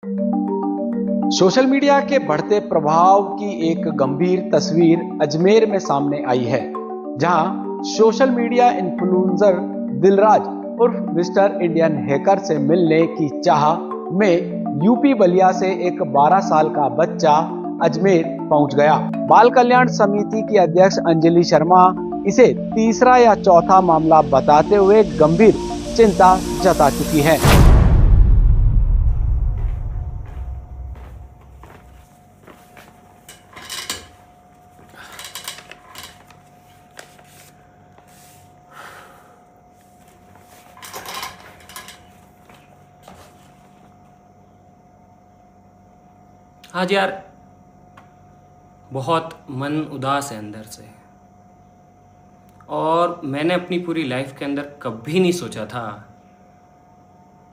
Social media के बढ़ते प्रभाव की एक गंभीर तस्वीर अजमेर में सामने आई है, जहां सोशल मीडिया इन्फ्लुएंसर दिलराज उर्फ मिस्टर इंडियन हैकर से मिलने की चाह में यूपी बलिया से एक 12 साल का बच्चा अजमेर पहुंच गया। बाल कल्याण समिति की अध्यक्ष अंजलि शर्मा इसे तीसरा या चौथा मामला बताते हुए गंभीर चिंता जता चुकी है। हाँ जी यार, बहुत मन उदास है अंदर से। और मैंने अपनी पूरी लाइफ के अंदर कभी नहीं सोचा था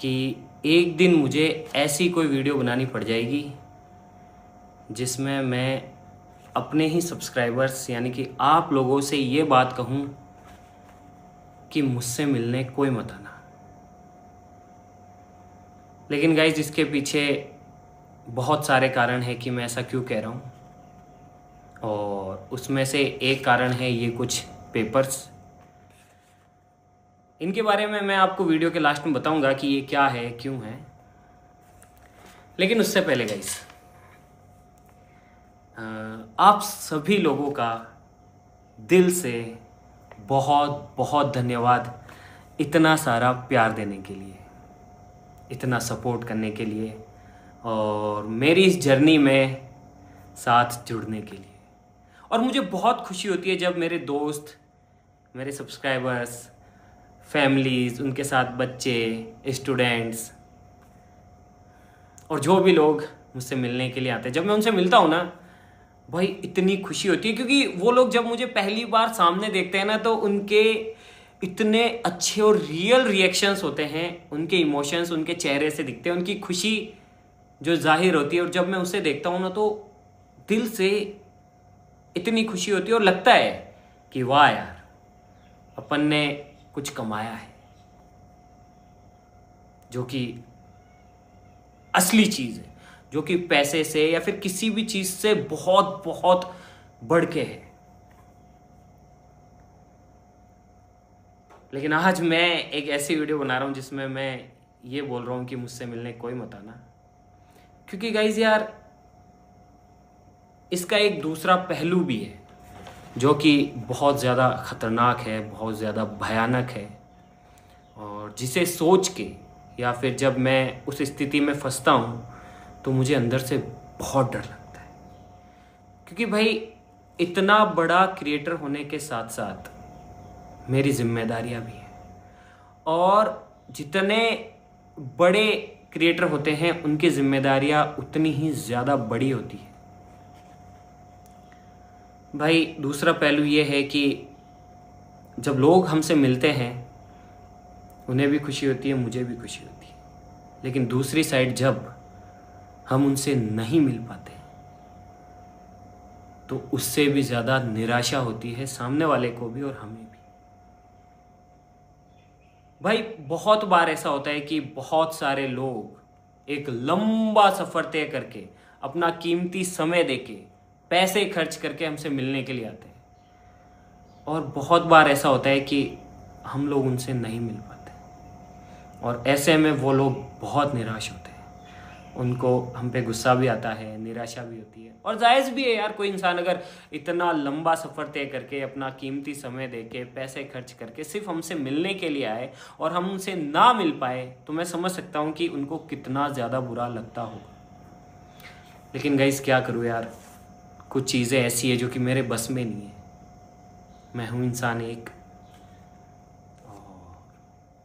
कि एक दिन मुझे ऐसी कोई वीडियो बनानी पड़ जाएगी जिसमें मैं अपने ही सब्सक्राइबर्स यानी कि आप लोगों से ये बात कहूँ कि मुझसे मिलने कोई मत आना। लेकिन गाइस, इसके पीछे बहुत सारे कारण हैं कि मैं ऐसा क्यों कह रहा हूँ, और उसमें से एक कारण है ये कुछ पेपर्स। इनके बारे में मैं आपको वीडियो के लास्ट में बताऊंगा कि ये क्या है, क्यों है। लेकिन उससे पहले गाइस, आप सभी लोगों का दिल से बहुत बहुत धन्यवाद इतना सारा प्यार देने के लिए, इतना सपोर्ट करने के लिए और मेरी इस जर्नी में साथ जुड़ने के लिए। और मुझे बहुत खुशी होती है जब मेरे दोस्त, मेरे सब्सक्राइबर्स, फैमिलीज़, उनके साथ बच्चे, स्टूडेंट्स और जो भी लोग मुझसे मिलने के लिए आते हैं, जब मैं उनसे मिलता हूँ ना भाई, इतनी खुशी होती है। क्योंकि वो लोग जब मुझे पहली बार सामने देखते हैं ना, तो उनके इतने अच्छे और रियल रिएक्शंस होते हैं, उनके इमोशंस उनके चेहरे से दिखते हैं, उनकी खुशी जो जाहिर होती है। और जब मैं उसे देखता हूँ ना, तो दिल से इतनी खुशी होती है और लगता है कि वाह यार, अपन ने कुछ कमाया है, जो कि असली चीज़ है, जो कि पैसे से या फिर किसी भी चीज़ से बहुत बहुत बढ़ के है। लेकिन आज मैं एक ऐसी वीडियो बना रहा हूँ जिसमें मैं ये बोल रहा हूँ कि मुझसे मिलने कोई मत आना। क्योंकि गाइज यार, इसका एक दूसरा पहलू भी है जो कि बहुत ज़्यादा ख़तरनाक है, बहुत ज़्यादा भयानक है, और जिसे सोच के या फिर जब मैं उस स्थिति में फंसता हूँ तो मुझे अंदर से बहुत डर लगता है। क्योंकि भाई, इतना बड़ा क्रिएटर होने के साथ साथ मेरी जिम्मेदारियाँ भी हैं, और जितने बड़े क्रिएटर होते हैं उनकी जिम्मेदारियाँ उतनी ही ज़्यादा बड़ी होती है। भाई, दूसरा पहलू ये है कि जब लोग हमसे मिलते हैं उन्हें भी खुशी होती है, मुझे भी खुशी होती है। लेकिन दूसरी साइड, जब हम उनसे नहीं मिल पाते तो उससे भी ज़्यादा निराशा होती है सामने वाले को भी और हमें भी। भाई, बहुत बार ऐसा होता है कि बहुत सारे लोग एक लंबा सफ़र तय करके, अपना कीमती समय देके, पैसे खर्च करके हमसे मिलने के लिए आते हैं, और बहुत बार ऐसा होता है कि हम लोग उनसे नहीं मिल पाते, और ऐसे में वो लोग बहुत निराश होते हैं। उनको हम पे गुस्सा भी आता है, निराशा भी होती है, और जायज़ भी है यार। कोई इंसान अगर इतना लंबा सफ़र तय करके, अपना कीमती समय देके, पैसे खर्च करके सिर्फ हमसे मिलने के लिए आए और हम उनसे ना मिल पाए, तो मैं समझ सकता हूँ कि उनको कितना ज़्यादा बुरा लगता होगा। लेकिन गाइस, क्या करूँ यार, कुछ चीज़ें ऐसी है जो कि मेरे बस में नहीं है। मैं हूँ इंसान एक,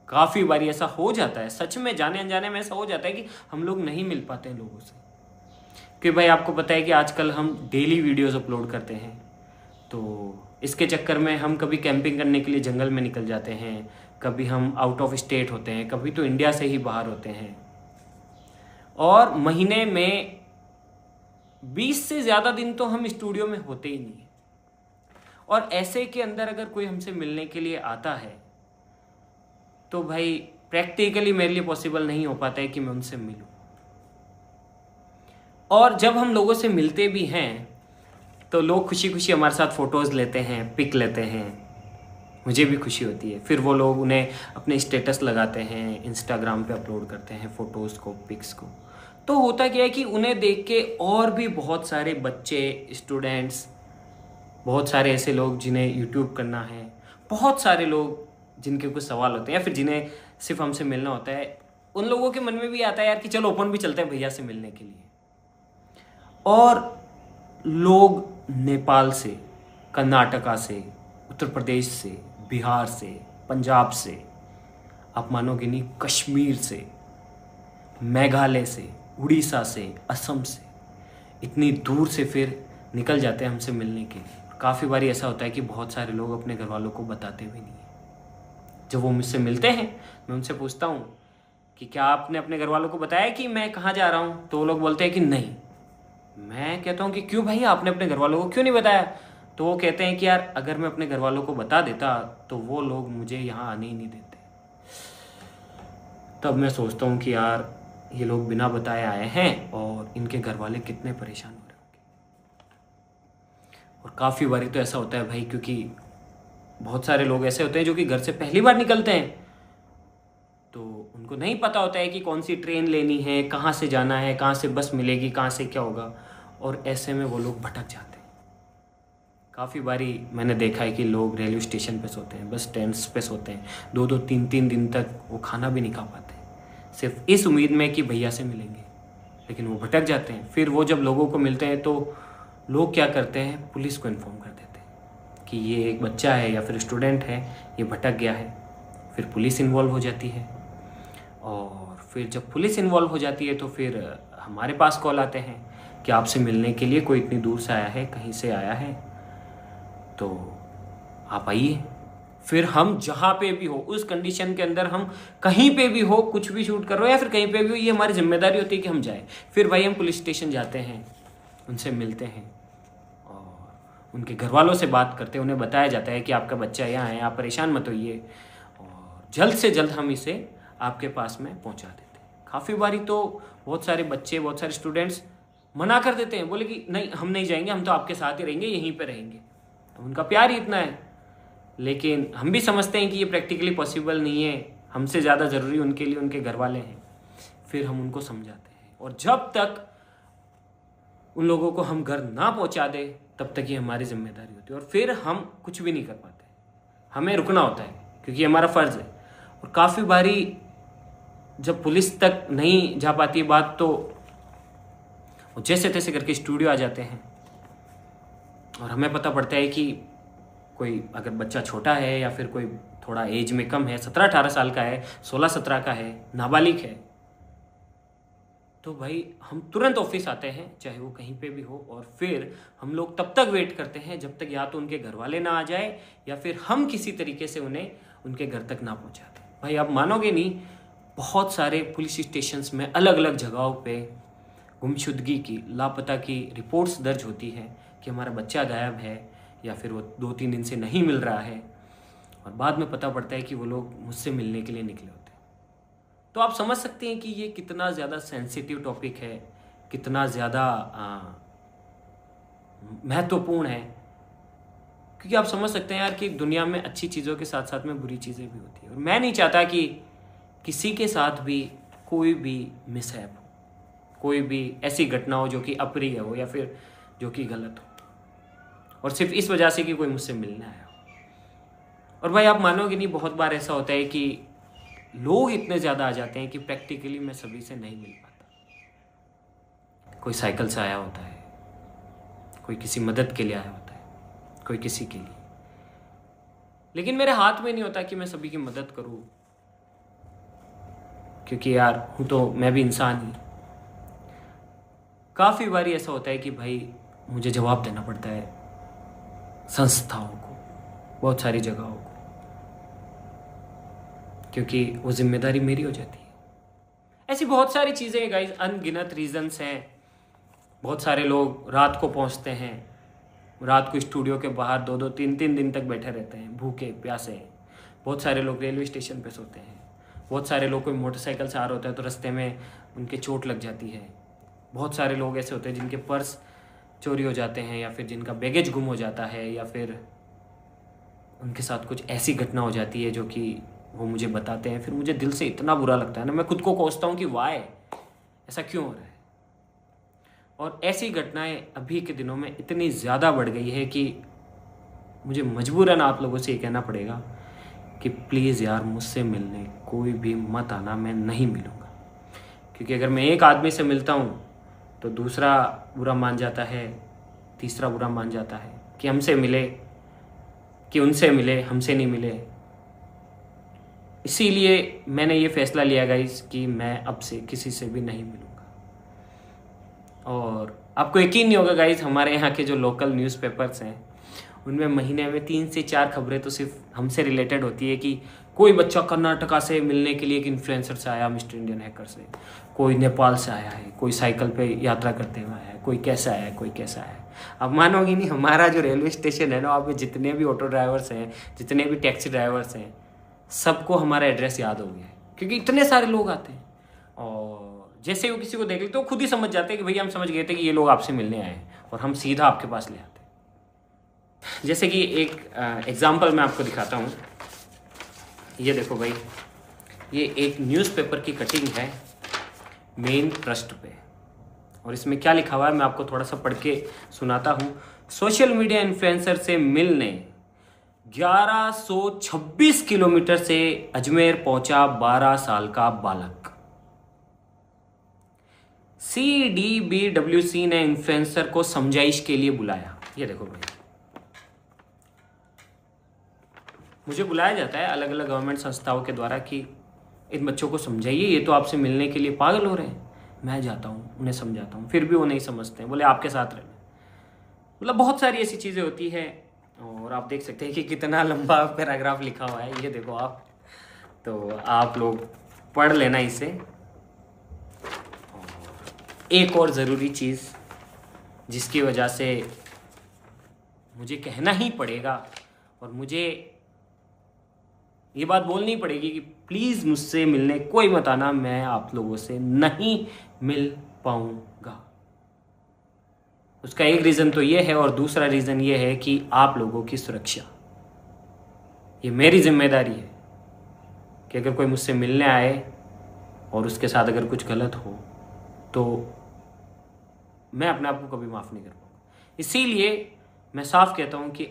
काफ़ी बार ऐसा हो जाता है, सच में जाने अनजाने में ऐसा हो जाता है कि हम लोग नहीं मिल पाते हैं लोगों से। क्योंकि भाई, आपको पता है कि आजकल हम डेली वीडियोस अपलोड करते हैं, तो इसके चक्कर में हम कभी कैंपिंग करने के लिए जंगल में निकल जाते हैं, कभी हम आउट ऑफ स्टेट होते हैं, कभी तो इंडिया से ही बाहर होते हैं, और महीने में 20 से ज़्यादा दिन तो हम स्टूडियो में होते ही नहीं। और ऐसे के अंदर अगर कोई हमसे मिलने के लिए आता है तो भाई, प्रैक्टिकली मेरे लिए पॉसिबल नहीं हो पाता है कि मैं उनसे मिलूं। और जब हम लोगों से मिलते भी हैं तो लोग खुशी खुशी हमारे साथ फ़ोटोज़ लेते हैं, पिक लेते हैं, मुझे भी खुशी होती है। फिर वो लोग उन्हें अपने स्टेटस लगाते हैं, इंस्टाग्राम पे अपलोड करते हैं फ़ोटोज़ को, पिक्स को। तो होता क्या है कि उन्हें देख के और भी बहुत सारे बच्चे, स्टूडेंट्स, बहुत सारे ऐसे लोग जिन्हें यूट्यूब करना है, बहुत सारे लोग जिनके कुछ सवाल होते हैं या फिर जिन्हें सिर्फ हमसे मिलना होता है, उन लोगों के मन में भी आता है यार कि चलो अपन भी चलते हैं भैया से मिलने के लिए। और लोग नेपाल से, कर्नाटका से, उत्तर प्रदेश से, बिहार से, पंजाब से, आप मानोगे नहीं, कश्मीर से, मेघालय से, उड़ीसा से, असम से, इतनी दूर से फिर निकल जाते हैं हमसे मिलने के लिए। काफ़ी बार ऐसा होता है कि बहुत सारे लोग अपने घर वालों को बताते भी नहीं हैं। जब वो मुझसे मिलते हैं मैं उनसे पूछता हूँ कि क्या आपने अपने घर वालों को बताया कि मैं कहाँ जा रहा हूँ, तो वो लोग बोलते हैं कि नहीं। मैं कहता हूँ कि क्यों भाई, आपने अपने घर वालों को क्यों नहीं बताया? तो वो कहते हैं कि यार अगर मैं अपने घर वालों को बता देता तो वो लोग मुझे यहाँ आने ही नहीं देते। तब मैं सोचता हूँ कि यार ये लोग बिना बताए आए हैं और इनके घर वाले कितने परेशान हो रहे होंगे। और काफ़ी बारी तो ऐसा होता है भाई, क्योंकि बहुत सारे लोग ऐसे होते हैं जो कि घर से पहली बार निकलते हैं, तो उनको नहीं पता होता है कि कौन सी ट्रेन लेनी है, कहाँ से जाना है, कहाँ से बस मिलेगी, कहाँ से क्या होगा, और ऐसे में वो लोग भटक जाते हैं। काफ़ी बारी मैंने देखा है कि लोग रेलवे स्टेशन पे सोते हैं, बस स्टैंड्स पे सोते हैं, 2-2, 3-3 दिन तक वो खाना भी नहीं खा पाते, सिर्फ इस उम्मीद में कि भैया से मिलेंगे, लेकिन वो भटक जाते हैं। फिर वो जब लोगों को मिलते हैं तो लोग क्या करते हैं, पुलिस को इन्फॉर्म कर देते हैं कि ये एक बच्चा है या फिर स्टूडेंट है, ये भटक गया है। फिर पुलिस इन्वॉल्व हो जाती है, और फिर जब पुलिस इन्वॉल्व हो जाती है तो फिर हमारे पास कॉल आते हैं कि आपसे मिलने के लिए कोई इतनी दूर से आया है, कहीं से आया है, तो आप आइए। फिर हम जहाँ पे भी हो, उस कंडीशन के अंदर हम कहीं पे भी हो, कुछ भी शूट कर रहे हो या फिर कहीं पे भी हो, ये हमारी जिम्मेदारी होती है कि हम जाएं। फिर भाई हम पुलिस स्टेशन जाते हैं, उनसे मिलते हैं और उनके घर वालों से बात करते हैं। उन्हें बताया जाता है कि आपका बच्चा यहाँ है, आप परेशान मत होइए, और जल्द से जल्द हम इसे आपके पास में पहुँचा देते हैं। काफ़ी बारी तो बहुत सारे बच्चे, बहुत सारे स्टूडेंट्स मना कर देते हैं, बोले कि नहीं हम नहीं जाएंगे, हम तो आपके साथ ही रहेंगे, यहीं पर रहेंगे। उनका प्यार ही इतना है, लेकिन हम भी समझते हैं कि ये प्रैक्टिकली पॉसिबल नहीं है, हमसे ज़्यादा ज़रूरी उनके लिए उनके घर वाले हैं। फिर हम उनको समझाते हैं, और जब तक उन लोगों को हम घर ना पहुंचा दे तब तक ये हमारी जिम्मेदारी होती है, और फिर हम कुछ भी नहीं कर पाते, हमें रुकना होता है क्योंकि हमारा फ़र्ज़ है। और काफ़ी बारी जब पुलिस तक नहीं जा पाती बात, तो वो जैसे तैसे करके स्टूडियो आ जाते हैं, और हमें पता पड़ता है कि कोई अगर बच्चा छोटा है या फिर कोई थोड़ा एज में कम है, 17-18 साल का है, 16-17 का है, नाबालिग है, तो भाई हम तुरंत ऑफिस आते हैं, चाहे वो कहीं पे भी हो, और फिर हम लोग तब तक वेट करते हैं जब तक या तो उनके घर वाले ना आ जाए या फिर हम किसी तरीके से उन्हें उनके घर तक ना पहुंचा दें। भाई आप मानोगे नहीं, बहुत सारे पुलिस स्टेशंस में अलग अलग जगहों पे गुमशुदगी की, लापता की रिपोर्ट्स दर्ज होती हैं कि हमारा बच्चा गायब है या फिर वो 2-3 दिन से नहीं मिल रहा है, और बाद में पता पड़ता है कि वो लोग मुझसे मिलने के लिए निकले होते हैं। तो आप समझ सकते हैं कि ये कितना ज़्यादा सेंसिटिव टॉपिक है, कितना ज़्यादा महत्वपूर्ण है, क्योंकि आप समझ सकते हैं यार कि दुनिया में अच्छी चीज़ों के साथ साथ में बुरी चीज़ें भी होती हैं, और मैं नहीं चाहता कि किसी के साथ भी कोई भी मिसहैप हो, कोई भी ऐसी घटना हो जो कि अप्रिय हो या फिर जो कि गलत हो, और सिर्फ इस वजह से कि कोई मुझसे मिलने आया हो। और भाई आप मानोगे नहीं, बहुत बार ऐसा होता है कि लोग इतने ज़्यादा आ जाते हैं कि प्रैक्टिकली मैं सभी से नहीं मिल पाता। कोई साइकिल से आया होता है, कोई किसी मदद के लिए आया होता है, कोई किसी के लिए, लेकिन मेरे हाथ में नहीं होता कि मैं सभी की मदद करूं, क्योंकि यार हूँ तो मैं भी इंसान ही। काफ़ी बारी ऐसा होता है कि भाई मुझे जवाब देना पड़ता है संस्थाओं को, बहुत सारी जगहों को, क्योंकि वो जिम्मेदारी मेरी हो जाती है। ऐसी बहुत सारी चीज़ें हैं गाइस, अनगिनत रीजंस हैं। बहुत सारे लोग रात को पहुंचते हैं, रात को स्टूडियो के बाहर 2-2, 3-3 दिन तक बैठे रहते हैं, भूखे प्यासे हैं। बहुत सारे लोग रेलवे स्टेशन पे सोते हैं। बहुत सारे लोग कोई मोटरसाइकिल से आ रहा होता है तो रास्ते में उनके चोट लग जाती है, बहुत सारे लोग ऐसे होते हैं जिनके पर्स चोरी हो जाते हैं, या फिर जिनका बैगेज गुम हो जाता है, या फिर उनके साथ कुछ ऐसी घटना हो जाती है जो कि वो मुझे बताते हैं। फिर मुझे दिल से इतना बुरा लगता है ना, मैं खुद को कोसता हूँ कि वाई, ऐसा क्यों हो रहा है। और ऐसी घटनाएं अभी के दिनों में इतनी ज़्यादा बढ़ गई है कि मुझे मजबूरन आप लोगों से ये कहना पड़ेगा कि प्लीज़ यार मुझसे मिलने कोई भी मत आना, मैं नहीं मिलूँगा। क्योंकि अगर मैं एक आदमी से मिलता हूँ तो दूसरा बुरा मान जाता है, तीसरा बुरा मान जाता है कि हमसे मिले, कि उनसे मिले, हमसे नहीं मिले। इसीलिए मैंने ये फैसला लिया गाइस कि मैं अब से किसी से भी नहीं मिलूँगा। और आपको यकीन नहीं होगा गाइस, हमारे यहाँ के जो लोकल न्यूज़पेपर्स हैं उनमें महीने में 3 से 4 खबरें तो सिर्फ हमसे रिलेटेड होती है कि कोई बच्चा कर्नाटका से मिलने के लिए एक इन्फ्लुएंसर से आया, मिस्टर इंडियन हैकर से, कोई नेपाल से आया है, कोई साइकिल पे यात्रा करते हुए आया है, कोई कैसा आया है, कोई कैसा आया है। अब मानोगे नहीं, हमारा जो रेलवे स्टेशन है ना, वहाँ पे जितने भी ऑटो ड्राइवर्स हैं, जितने भी टैक्सी ड्राइवर्स हैं, सबको हमारा एड्रेस याद हो गया है, क्योंकि इतने सारे लोग आते हैं। और जैसे वो किसी को देख लेते तो खुद ही समझ जाते हैं कि भैया हम समझ गए थे कि ये लोग आपसे मिलने आए हैं, और हम सीधा आपके पास ले आते हैं। जैसे कि एक एग्जाम्पल मैं आपको दिखाता हूँ। ये देखो भाई, ये एक न्यूज़पेपर की कटिंग है मेन ट्रस्ट पे, और इसमें क्या लिखा हुआ है मैं आपको थोड़ा सा पढ़ के सुनाता हूँ। सोशल मीडिया इन्फ्लुएंसर से मिलने 1126 किलोमीटर से अजमेर पहुंचा 12 साल का बालक। CDBWC ने इन्फ्लुएंसर को समझाइश के लिए बुलाया। ये देखो भाई, मुझे बुलाया जाता है अलग अलग गवर्नमेंट संस्थाओं के द्वारा कि इन बच्चों को समझाइए, ये तो आपसे मिलने के लिए पागल हो रहे हैं। मैं जाता हूँ, उन्हें समझाता हूँ, फिर भी वो नहीं समझते हैं, बोले आपके साथ रहना। मतलब बहुत सारी ऐसी चीज़ें होती है। और आप देख सकते हैं कि कितना लंबा पैराग्राफ लिखा हुआ है, ये देखो आप, तो आप लोग पढ़ लेना इसे। एक और ज़रूरी चीज़ जिसकी वजह से मुझे कहना ही पड़ेगा और मुझे ये बात बोलनी पड़ेगी कि प्लीज़ मुझसे मिलने कोई मत आना, मैं आप लोगों से नहीं मिल पाऊंगा। उसका एक रीज़न तो ये है, और दूसरा रीज़न ये है कि आप लोगों की सुरक्षा, ये मेरी जिम्मेदारी है कि अगर कोई मुझसे मिलने आए और उसके साथ अगर कुछ गलत हो तो मैं अपने आप को कभी माफ़ नहीं कर पाऊंगा। इसीलिए मैं साफ कहता हूं कि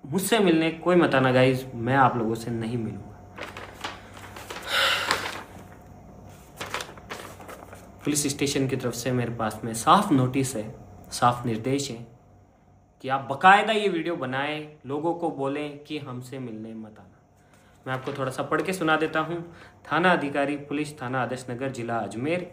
मुझसे मिलने कोई मत आना गाइज, मैं आप लोगों से नहीं मिलूंगा। पुलिस स्टेशन की तरफ से मेरे पास में साफ नोटिस है, साफ निर्देश है कि आप बकायदा ये वीडियो बनाएं, लोगों को बोलें कि हमसे मिलने मत आना। मैं आपको थोड़ा सा पढ़ के सुना देता हूँ। थाना अधिकारी, पुलिस थाना आदर्श नगर, जिला अजमेर।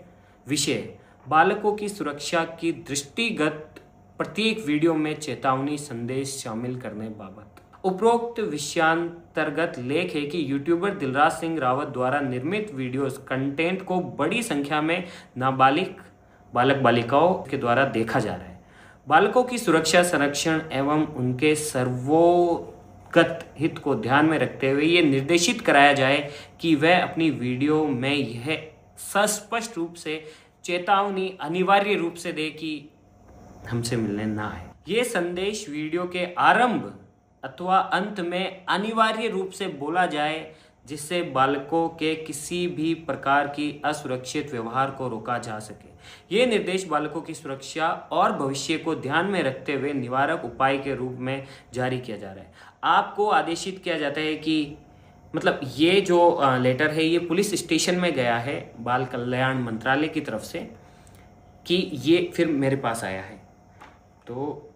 विषय: बालकों की सुरक्षा की दृष्टिगत प्रत्येक वीडियो में चेतावनी संदेश शामिल करने बाबत। उपरोक्त विषयांतर्गत लेख है कि यूट्यूबर दिलराज सिंह रावत द्वारा निर्मित वीडियोस कंटेंट को बड़ी संख्या में नाबालिग बालक बालिकाओं के द्वारा देखा जा रहा है। बालकों की सुरक्षा, संरक्षण एवं उनके सर्वोगत हित को ध्यान में रखते हुए ये निर्देशित कराया जाए कि वह अपनी वीडियो में यह स्पष्ट रूप से चेतावनी अनिवार्य रूप से दे कि हमसे मिलने ना आए। ये संदेश वीडियो के आरंभ अथवा अंत में अनिवार्य रूप से बोला जाए, जिससे बालकों के किसी भी प्रकार की असुरक्षित व्यवहार को रोका जा सके। ये निर्देश बालकों की सुरक्षा और भविष्य को ध्यान में रखते हुए निवारक उपाय के रूप में जारी किया जा रहा है। आपको आदेशित किया जाता है कि मतलब ये जो लेटर है ये पुलिस स्टेशन में गया है बाल कल्याण मंत्रालय की तरफ से, कि ये फिर मेरे पास आया है। तो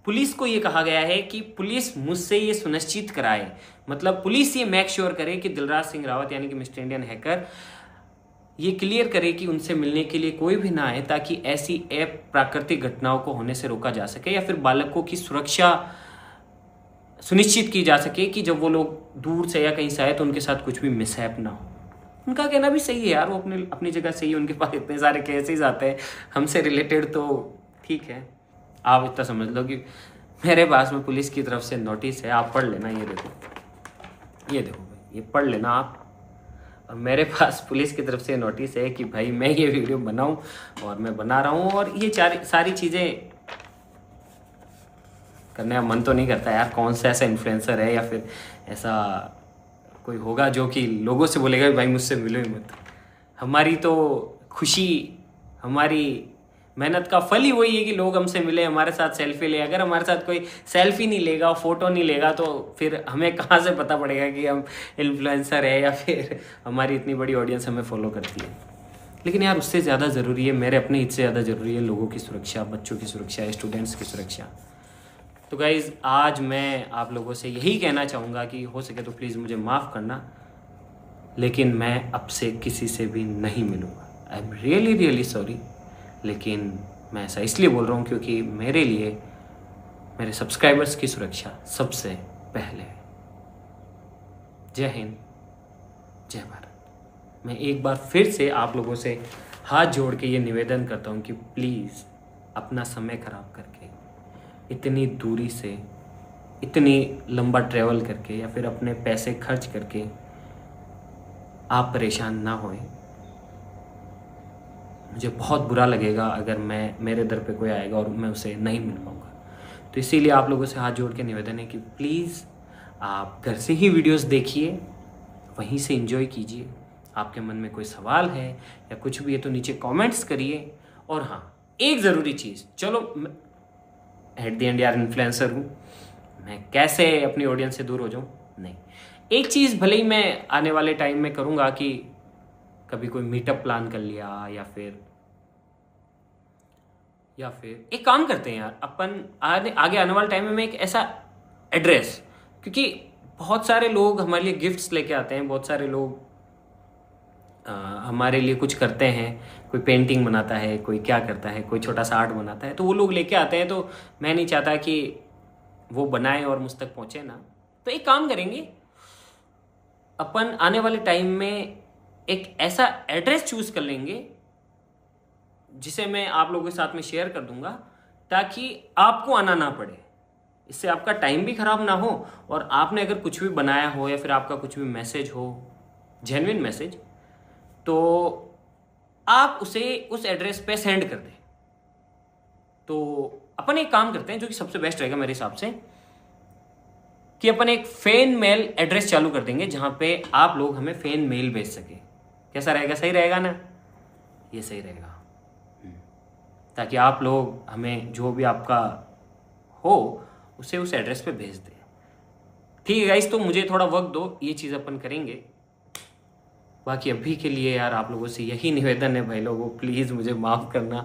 पुलिस को ये कहा गया है कि पुलिस मुझसे ये सुनिश्चित कराए, मतलब पुलिस ये मेक श्योर करे कि दिलराज सिंह रावत यानी कि मिस्टर इंडियन हैकर ये क्लियर करे कि उनसे मिलने के लिए कोई भी ना आए, ताकि ऐसी प्राकृतिक घटनाओं को होने से रोका जा सके, या फिर बालकों की सुरक्षा सुनिश्चित की जा सके कि जब वो लोग दूर से या कहीं से आए तो उनके साथ कुछ भी मिसहैप ना हो। उनका कहना भी सही है यार, वो अपनी जगह सही है, उनके पास इतने सारे केसेस आते हैं हमसे रिलेटेड, तो ठीक है। आप इतना समझ लो कि मेरे पास में पुलिस की तरफ से नोटिस है, आप पढ़ लेना। ये देखो भाई, ये पढ़ लेना आप, मेरे पास पुलिस की तरफ से नोटिस है कि भाई मैं ये वीडियो बनाऊं, और मैं बना रहा हूं, और ये सारी चीज़ें करने का मन तो नहीं करता यार। कौन सा ऐसा इन्फ्लुएंसर है या फिर ऐसा कोई होगा जो कि लोगों से बोलेगा भाई मुझसे मिलो ही मत। हमारी तो खुशी, हमारी मेहनत का फल ही वही है कि लोग हमसे मिले, हमारे साथ सेल्फी ले। अगर हमारे साथ कोई सेल्फी नहीं लेगा, फ़ोटो नहीं लेगा, तो फिर हमें कहाँ से पता पड़ेगा कि हम इन्फ्लुएंसर है या फिर हमारी इतनी बड़ी ऑडियंस हमें फॉलो करती है। लेकिन यार उससे ज़्यादा ज़रूरी है, मेरे अपने हित से ज़्यादा ज़रूरी है लोगों की सुरक्षा, बच्चों की सुरक्षा, स्टूडेंट्स की सुरक्षा। तो गाइज़ आज मैं आप लोगों से यही कहना चाहूँगा कि हो सके तो प्लीज़ मुझे माफ़ करना, लेकिन मैं अब से किसी से भी नहीं मिलूँगा। आई एम रियली सॉरी, लेकिन मैं ऐसा इसलिए बोल रहा हूँ क्योंकि मेरे लिए मेरे सब्सक्राइबर्स की सुरक्षा सबसे पहले है। जय हिंद, जय भारत। मैं एक बार फिर से आप लोगों से हाथ जोड़ के ये निवेदन करता हूँ कि प्लीज़ अपना समय खराब करके, इतनी दूरी से, इतनी लंबा ट्रैवल करके या फिर अपने पैसे खर्च करके आप परेशान ना होएं। मुझे बहुत बुरा लगेगा अगर मेरे दर पे कोई आएगा और मैं उसे नहीं मिल पाऊँगा। तो इसीलिए आप लोगों से हाथ जोड़ के निवेदन है कि प्लीज़ आप घर से ही वीडियोस देखिए, वहीं से एंजॉय कीजिए। आपके मन में कोई सवाल है या कुछ भी है तो नीचे कमेंट्स करिए। और हाँ, एक ज़रूरी चीज़, चलो एट द एंड यार इन्फ्लुएंसर हूँ, मैं कैसे अपनी ऑडियंस से दूर हो जाऊँ? नहीं, एक चीज़ भले ही मैं आने वाले टाइम में करूँगा कि कभी कोई मीटअप प्लान कर लिया, या फिर एक काम करते हैं यार, अपन आगे आने वाले टाइम में मैं एक ऐसा एड्रेस, क्योंकि बहुत सारे लोग हमारे लिए गिफ्ट्स लेके आते हैं, बहुत सारे लोग हमारे लिए कुछ करते हैं, कोई पेंटिंग बनाता है, कोई क्या करता है, कोई छोटा सा आर्ट बनाता है, तो वो लोग लेके आते हैं। तो मैं नहीं चाहता कि वो बनाए और मुझ तक पहुँचे ना। तो एक काम करेंगे, अपन आने वाले टाइम में एक ऐसा एड्रेस चूज कर लेंगे जिसे मैं आप लोगों के साथ में शेयर कर दूंगा, ताकि आपको आना ना पड़े। इससे आपका टाइम भी खराब ना हो, और आपने अगर कुछ भी बनाया हो या फिर आपका कुछ भी मैसेज हो, जेन्युइन मैसेज, तो आप उसे उस एड्रेस पे सेंड कर दें। तो अपन एक काम करते हैं जो कि सबसे बेस्ट रहेगा मेरे हिसाब से, कि अपन एक फैन मेल एड्रेस चालू कर देंगे जहां पे आप लोग हमें फैन मेल भेज सके। कैसा रहेगा? सही रहेगा ना? ये सही रहेगा, ताकि आप लोग हमें जो भी आपका हो उसे उस एड्रेस पे भेज दें। ठीक है गाइस, तो मुझे थोड़ा वक्त दो, ये चीज़ अपन करेंगे। बाकी अभी के लिए यार आप लोगों से यही निवेदन है भाई लोगों, प्लीज़ मुझे माफ़ करना,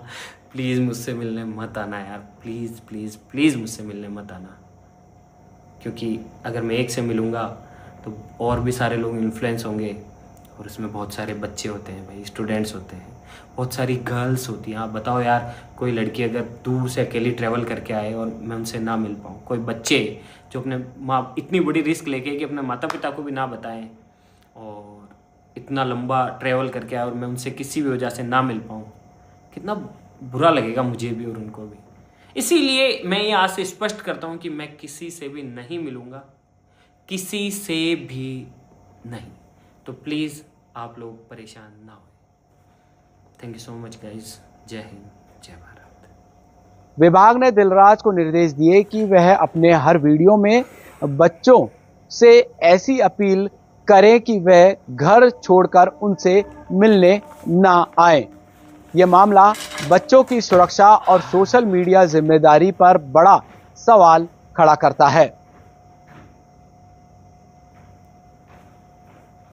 प्लीज़ मुझसे मिलने मत आना यार, प्लीज़ प्लीज़ प्लीज़ मुझसे मिलने मत आना। क्योंकि अगर मैं एक से मिलूँगा तो और भी सारे लोग इन्फ्लुएंस होंगे, और उसमें बहुत सारे बच्चे होते हैं भाई, स्टूडेंट्स होते हैं, बहुत सारी गर्ल्स होती हैं। आप बताओ यार, कोई लड़की अगर दूर से अकेली ट्रैवल करके आए और मैं उनसे ना मिल पाऊँ, कोई बच्चे जो अपने माँ इतनी बड़ी रिस्क लेके कि अपने माता पिता को भी ना बताएं और इतना लंबा ट्रैवल करके आए और मैं उनसे किसी भी वजह से ना मिल पाऊँ, कितना बुरा लगेगा मुझे भी और उनको भी। इसीलिए मैं ये आज से स्पष्ट करता हूँ कि मैं किसी से भी नहीं मिलूँगा, किसी से भी नहीं। तो प्लीज़ आप लोग परेशान ना हो। Thank you so much guys. जय हिंद, जय भारत। विभाग ने दिलराज को निर्देश दिए कि वह अपने हर वीडियो में बच्चों से ऐसी अपील करें कि वह घर छोड़कर उनसे मिलने ना आए। यह मामला बच्चों की सुरक्षा और सोशल मीडिया जिम्मेदारी पर बड़ा सवाल खड़ा करता है।